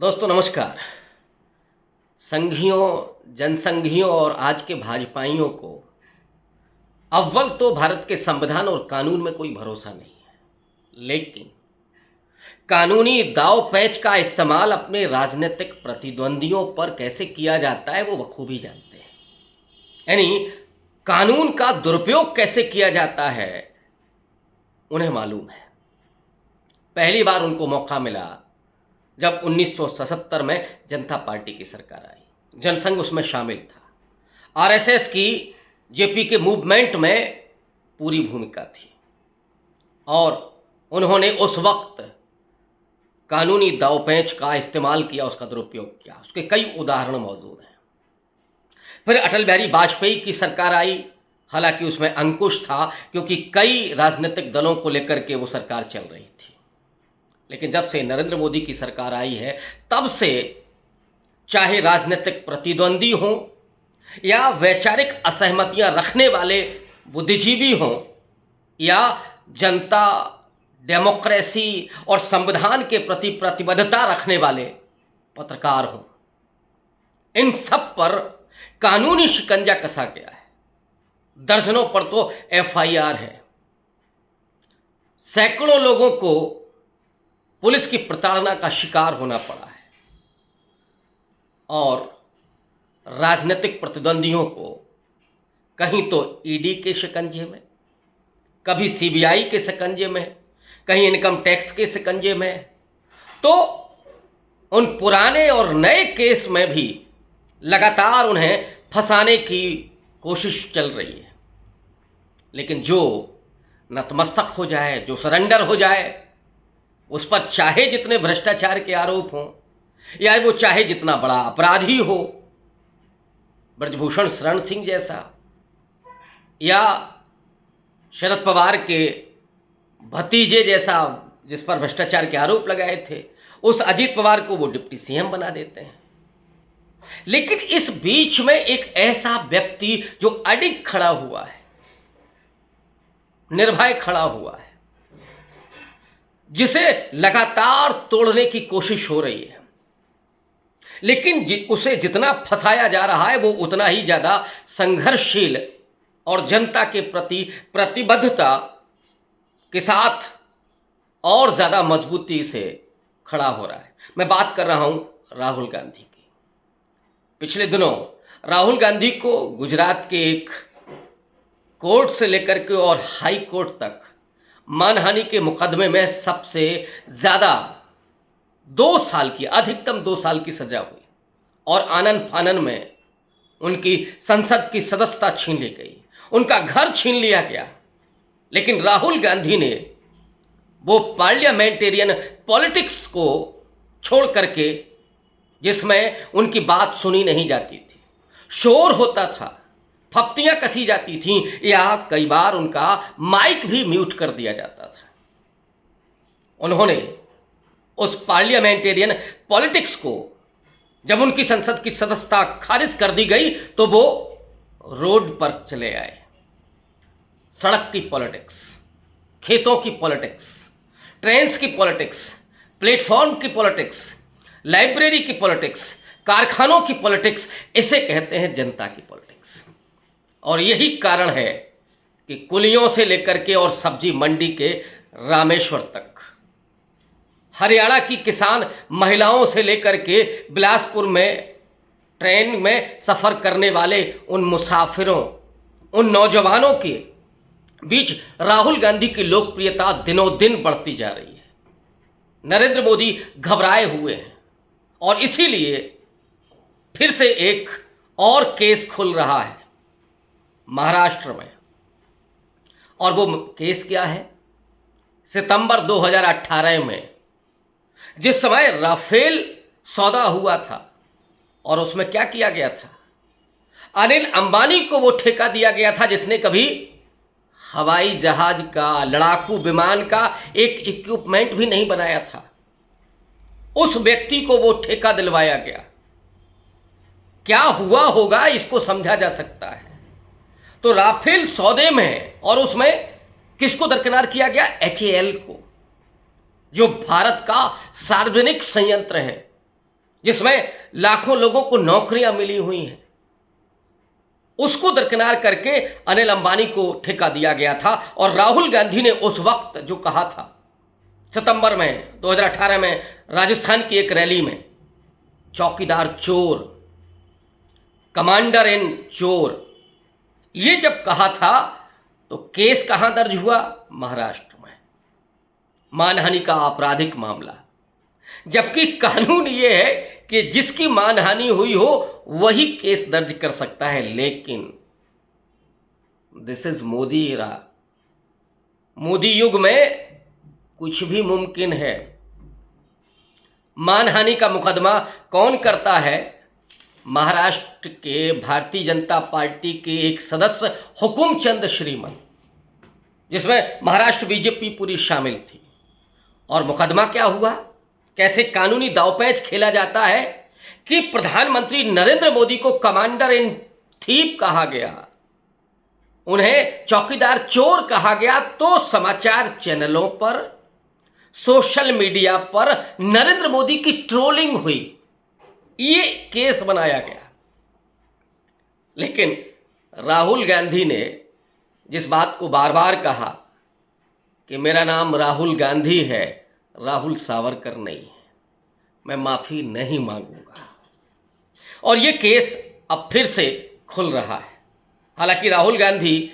दोस्तों नमस्कार। संघियों, जनसंघियों और आज के भाजपाइयों को अव्वल तो भारत के संविधान और कानून में कोई भरोसा नहीं है, लेकिन कानूनी दांव पैंच का इस्तेमाल अपने राजनीतिक प्रतिद्वंदियों पर कैसे किया जाता है वो बखूबी जानते हैं। यानी कानून का दुरुपयोग कैसे किया जाता है उन्हें मालूम है। पहली बार उनको मौका मिला जब 1977 में जनता पार्टी की सरकार आई। जनसंघ उसमें शामिल था। आरएसएस की जेपी के मूवमेंट में पूरी भूमिका थी और उन्होंने उस वक्त कानूनी दांवपेंच का इस्तेमाल किया, उसका दुरुपयोग किया। उसके कई उदाहरण मौजूद हैं। फिर अटल बिहारी वाजपेयी की सरकार आई। हालांकि उसमें अंकुश था क्योंकि कई राजनीतिक दलों को लेकर के वो सरकार चल रही थी। लेकिन जब से नरेंद्र मोदी की सरकार आई है तब से चाहे राजनीतिक प्रतिद्वंदी हों या वैचारिक असहमतियां रखने वाले बुद्धिजीवी हों या जनता, डेमोक्रेसी और संविधान के प्रति प्रतिबद्धता रखने वाले पत्रकार हों, इन सब पर कानूनी शिकंजा कसा गया है। दर्जनों पर तो एफआईआर है। सैकड़ों लोगों को पुलिस की प्रताड़ना का शिकार होना पड़ा है और राजनीतिक प्रतिद्वंदियों को कहीं तो ईडी के शिकंजे में, कभी सीबीआई के शिकंजे में, कहीं इनकम टैक्स के शिकंजे में, तो उन पुराने और नए केस में भी लगातार उन्हें फंसाने की कोशिश चल रही है। लेकिन जो नतमस्तक हो जाए, जो सरेंडर हो जाए, उस पर चाहे जितने भ्रष्टाचार के आरोप हों या वो चाहे जितना बड़ा अपराधी हो, ब्रजभूषण शरण सिंह जैसा या शरद पवार के भतीजे जैसा जिस पर भ्रष्टाचार के आरोप लगाए थे, उस अजीत पवार को वो डिप्टी सीएम बना देते हैं। लेकिन इस बीच में एक ऐसा व्यक्ति जो अडिग खड़ा हुआ है, निर्भय खड़ा हुआ है, जिसे लगातार तोड़ने की कोशिश हो रही है, लेकिन उसे जितना फंसाया जा रहा है वो उतना ही ज्यादा संघर्षशील और जनता के प्रति प्रतिबद्धता के साथ और ज्यादा मजबूती से खड़ा हो रहा है। मैं बात कर रहा हूं राहुल गांधी की। पिछले दिनों राहुल गांधी को गुजरात के एक कोर्ट से लेकर के और हाई कोर्ट तक मानहानि के मुकदमे में सबसे ज्यादा 2 साल की, अधिकतम 2 साल की सजा हुई और आनन फानन में उनकी संसद की सदस्यता छीन ली गई, उनका घर छीन लिया गया। लेकिन राहुल गांधी ने वो पार्लियामेंटेरियन पॉलिटिक्स को छोड़ करके, जिसमें उनकी बात सुनी नहीं जाती थी, शोर होता था, फप्तियां कसी जाती थीं या कई बार उनका माइक भी म्यूट कर दिया जाता था, उन्होंने उस पार्लियामेंटेरियन पॉलिटिक्स को, जब उनकी संसद की सदस्यता खारिज कर दी गई तो वो रोड पर चले आए। सड़क की पॉलिटिक्स, खेतों की पॉलिटिक्स, ट्रेन्स की पॉलिटिक्स, प्लेटफॉर्म की पॉलिटिक्स, लाइब्रेरी की पॉलिटिक्स, कारखानों की पॉलिटिक्स, इसे कहते हैं जनता की पॉलिटिक्स। और यही कारण है कि कुलियों से लेकर के और सब्जी मंडी के रामेश्वर तक, हरियाणा की किसान महिलाओं से लेकर के बिलासपुर में ट्रेन में सफ़र करने वाले उन मुसाफिरों, उन नौजवानों के बीच राहुल गांधी की लोकप्रियता दिनों दिन बढ़ती जा रही है। नरेंद्र मोदी घबराए हुए हैं और इसीलिए फिर से एक और केस खुल रहा है महाराष्ट्र में। और वो केस क्या है? सितंबर 2018 में जिस समय राफेल सौदा हुआ था और उसमें क्या किया गया था, अनिल अंबानी को वो ठेका दिया गया था जिसने कभी हवाई जहाज का, लड़ाकू विमान का एक इक्विपमेंट भी नहीं बनाया था। उस व्यक्ति को वो ठेका दिलवाया गया। क्या हुआ होगा इसको समझा जा सकता है। तो राफेल सौदे में, और उसमें किसको दरकिनार किया गया? एचएएल को, जो भारत का सार्वजनिक संयंत्र है, जिसमें लाखों लोगों को नौकरियां मिली हुई हैं, उसको दरकिनार करके अनिल अंबानी को ठेका दिया गया था। और राहुल गांधी ने उस वक्त जो कहा था, सितंबर में 2018 में राजस्थान की एक रैली में, चौकीदार चोर, कमांडर इन चोर, ये जब कहा था तो केस कहां दर्ज हुआ? महाराष्ट्र में, मानहानि का आपराधिक मामला। जबकि कानून ये है कि जिसकी मानहानि हुई हो वही केस दर्ज कर सकता है। लेकिन दिस इज मोदी इरा, मोदी युग में कुछ भी मुमकिन है। मानहानि का मुकदमा कौन करता है? महाराष्ट्र के भारतीय जनता पार्टी के एक सदस्य हुकुमचंद श्रीमन, जिसमें महाराष्ट्र बीजेपी पूरी शामिल थी। और मुकदमा क्या हुआ? कैसे कानूनी दांवपेच खेला जाता है कि प्रधानमंत्री नरेंद्र मोदी को कमांडर इन चीफ कहा गया, उन्हें चौकीदार चोर कहा गया, तो समाचार चैनलों पर, सोशल मीडिया पर नरेंद्र मोदी की ट्रोलिंग हुई, ये केस बनाया गया। लेकिन राहुल गांधी ने जिस बात को बार बार कहा कि मेरा नाम राहुल गांधी है, राहुल सावरकर नहीं है, मैं माफी नहीं मांगूंगा। और ये केस अब फिर से खुल रहा है। हालांकि राहुल गांधी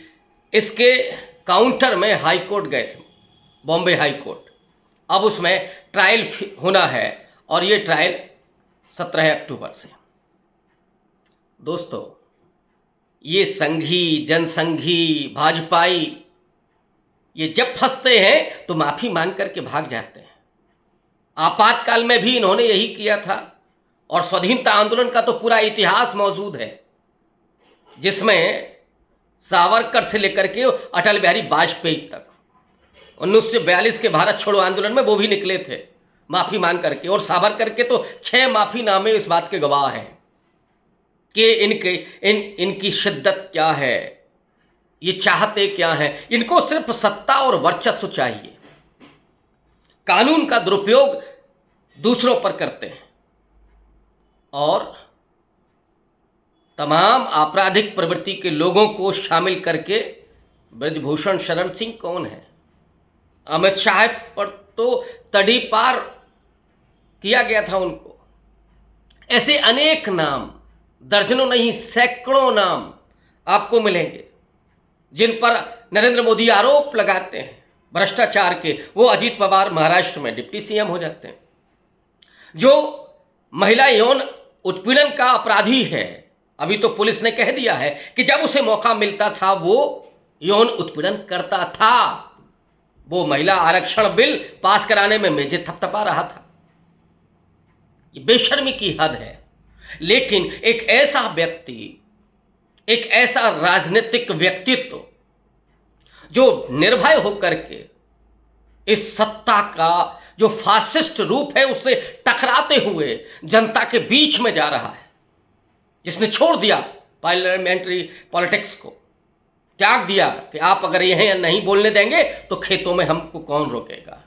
इसके काउंटर में हाई कोर्ट गए थे, बॉम्बे हाई कोर्ट। अब उसमें ट्रायल होना है और ये ट्रायल 17 अक्टूबर से। दोस्तों, ये संघी, जनसंघी, भाजपाई, ये जब फंसते हैं तो माफी मांग करके भाग जाते हैं। आपातकाल में भी इन्होंने यही किया था। और स्वाधीनता आंदोलन का तो पूरा इतिहास मौजूद है, जिसमें सावरकर से लेकर के अटल बिहारी वाजपेयी तक 1942 के भारत छोड़ो आंदोलन में वो भी निकले थे माफी मांग करके। और सावरकर के तो 6 माफीनामे इस बात के गवाह हैं कि इनकी शिद्दत क्या है, ये चाहते क्या हैं। इनको सिर्फ सत्ता और वर्चस्व चाहिए, कानून का दुरुपयोग दूसरों पर करते हैं। और तमाम आपराधिक प्रवृत्ति के लोगों को शामिल करके, ब्रजभूषण शरण सिंह कौन है? अमित शाह पर तो तड़ी पार किया गया था उनको। ऐसे अनेक नाम, दर्जनों नहीं सैकड़ों नाम आपको मिलेंगे जिन पर नरेंद्र मोदी आरोप लगाते हैं भ्रष्टाचार के। वो अजीत पवार महाराष्ट्र में डिप्टी सीएम हो जाते हैं। जो महिला यौन उत्पीड़न का अपराधी है, अभी तो पुलिस ने कह दिया है कि जब उसे मौका मिलता था वो यौन उत्पीड़न करता था। वो महिला आरक्षण बिल पास कराने में मेजे थपथपा रहा था। ये बेशर्मी की हद है। लेकिन एक ऐसा व्यक्ति, एक ऐसा राजनीतिक व्यक्तित्व जो निर्भय होकर के इस सत्ता का जो फासिस्ट रूप है उससे टकराते हुए जनता के बीच में जा रहा है, जिसने छोड़ दिया पार्लियामेंट्री पॉलिटिक्स को, त्याग दिया कि आप अगर यह नहीं बोलने देंगे तो खेतों में हमको कौन रोकेगा,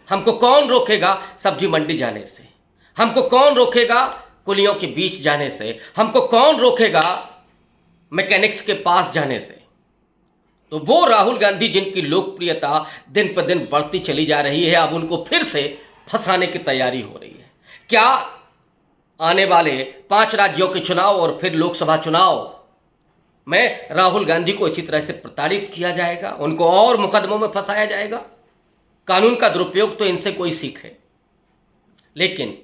हमको कौन रोकेगा सब्जी मंडी जाने से, हमको कौन रोकेगा कुलियों के बीच जाने से, हमको कौन रोकेगा मैकेनिक्स के पास जाने से। तो वो राहुल गांधी जिनकी लोकप्रियता दिन पर दिन बढ़ती चली जा रही है, अब उनको फिर से फंसाने की तैयारी हो रही है। क्या आने वाले 5 राज्यों के चुनाव और फिर लोकसभा चुनाव में राहुल गांधी को इसी तरह से प्रताड़ित किया जाएगा, उनको और मुकदमों में फंसाया जाएगा? कानून का दुरुपयोग तो इनसे कोई सीखे। लेकिन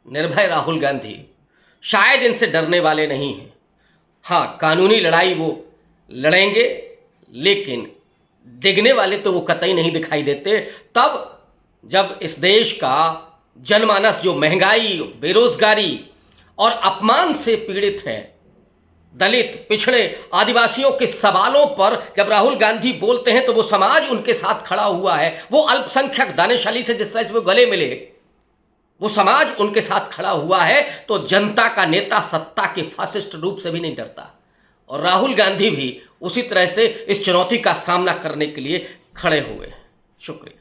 निर्भय राहुल गांधी शायद इनसे डरने वाले नहीं हैं। हाँ, कानूनी लड़ाई वो लड़ेंगे, लेकिन डिगने वाले तो वो कतई नहीं दिखाई देते। तब जब इस देश का जनमानस जो महंगाई, बेरोजगारी और अपमान से पीड़ित है, दलित, पिछड़े, आदिवासियों के सवालों पर जब राहुल गांधी बोलते हैं तो वो समाज उनके साथ खड़ा हुआ है। वो अल्पसंख्यक दानिश अली से जिस तरह से वो गले मिले, वो समाज उनके साथ खड़ा हुआ है। तो जनता का नेता सत्ता के फासिस्ट रूप से भी नहीं डरता। और राहुल गांधी भी उसी तरह से इस चुनौती का सामना करने के लिए खड़े हुए। शुक्रिया।